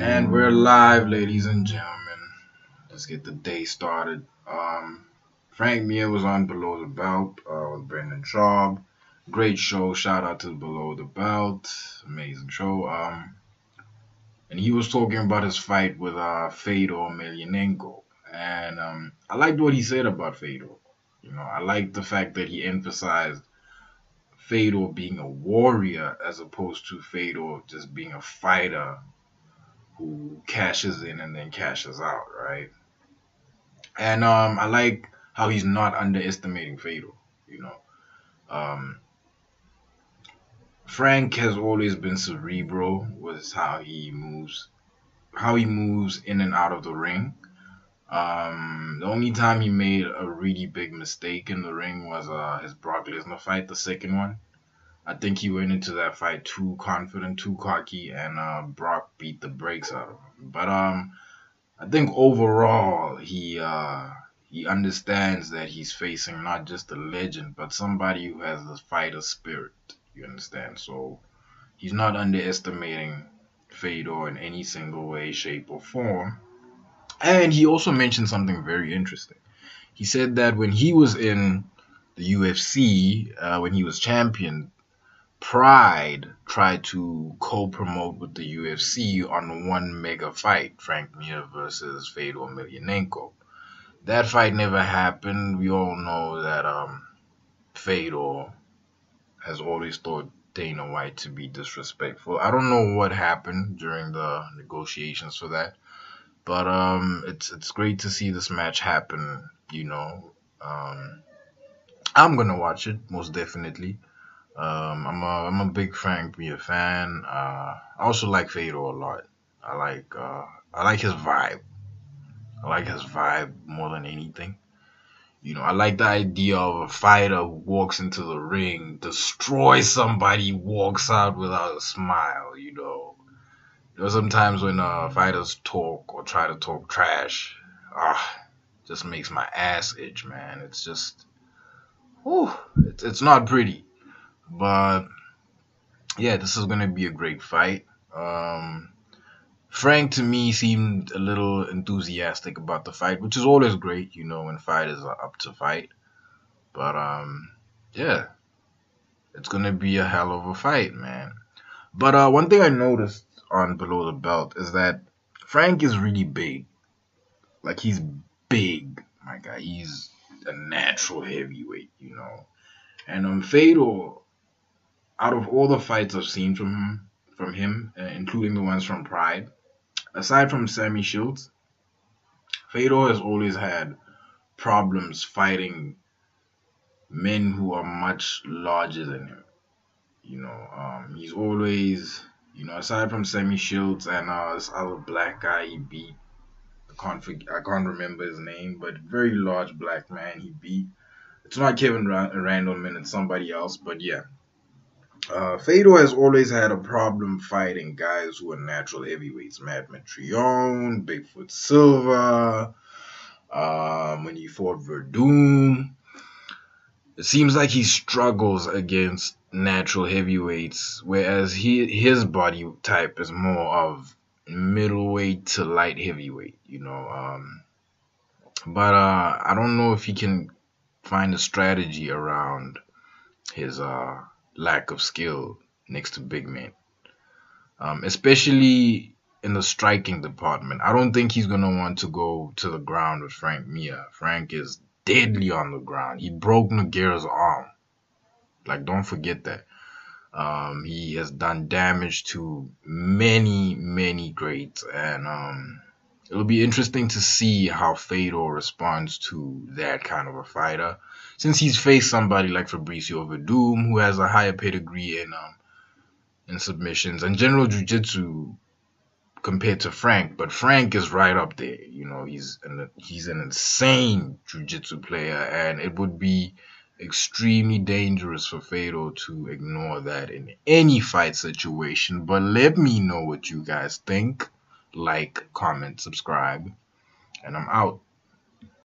And we're live, ladies and gentlemen. Let's get the day started. Frank Mir was on Below the Belt with Brendan Schaub. Great show. Shout out to Below the Belt. Amazing show. And he was talking about his fight with Fedor Emelinenko. And I liked what he said about Fedor. I liked the fact that he emphasized Fedor being a warrior as opposed to Fedor just being a fighter who cashes in and then cashes out, right? And I like how he's not underestimating Fedor. You know, um, Frank has always been cerebral with how he moves in and out of the ring. The only time he made a really big mistake in the ring was his Brock Lesnar fight, the second one. I think he went into that fight too confident, too cocky, and Brock beat the brakes out of him. But I think overall he understands that he's facing not just a legend, but somebody who has the fighter spirit. You understand? So he's not underestimating Fedor in any single way, shape, or form. And he also mentioned something very interesting. He said that when he was in the UFC, when he was champion, Pride tried to co-promote with the UFC on one mega fight, Frank Mir versus Fedor Emelianenko. That fight never happened. We all know that Fedor has always thought Dana White to be disrespectful. I don't know what happened during the negotiations for that, but it's great to see this match happen. I'm gonna watch it most definitely. I'm a big Frank Mir fan. I also like Fedor a lot. I like his vibe. I like his vibe more than anything. I like the idea of a fighter who walks into the ring, destroys somebody, walks out without a smile. Sometimes when fighters talk or try to talk trash, just makes my ass itch, man. It's just, whew, it's not pretty. But yeah, this is gonna be a great fight. Um, Frank to me seemed a little enthusiastic about the fight, which is always great, when fighters are up to fight. But yeah, it's gonna be a hell of a fight, man. But one thing I noticed on Below the Belt is that Frank is really big. Like he's big, my guy. He's a natural heavyweight. And Fedor, out of all the fights I've seen from him, including the ones from Pride, aside from Sammy Shields, Fedor has always had problems fighting men who are much larger than him. He's always, aside from Sammy Shields and this other black guy he beat. I can't remember his name, but very large black man he beat. It's not Kevin Randleman, it's somebody else, but yeah. Fedor has always had a problem fighting guys who are natural heavyweights. Matt Mitrione, Bigfoot Silva, when he fought Verdum. It seems like he struggles against natural heavyweights, whereas his body type is more of middleweight to light heavyweight. But I don't know if he can find a strategy around his lack of skill next to big men, especially in the striking department. I don't think he's gonna want to go to the ground with Frank Mir. Frank is deadly on the ground. He broke Nogueira's arm. Like, don't forget that. He has done damage to many, many greats, and it'll be interesting to see how Fedor responds to that kind of a fighter, since he's faced somebody like Fabricio Verdum, who has a higher pedigree in submissions and general jiu-jitsu compared to Frank. But Frank is right up there. He's an insane jiu-jitsu player, and it would be extremely dangerous for Fedor to ignore that in any fight situation. But let me know what you guys think. Like, comment, subscribe, and I'm out.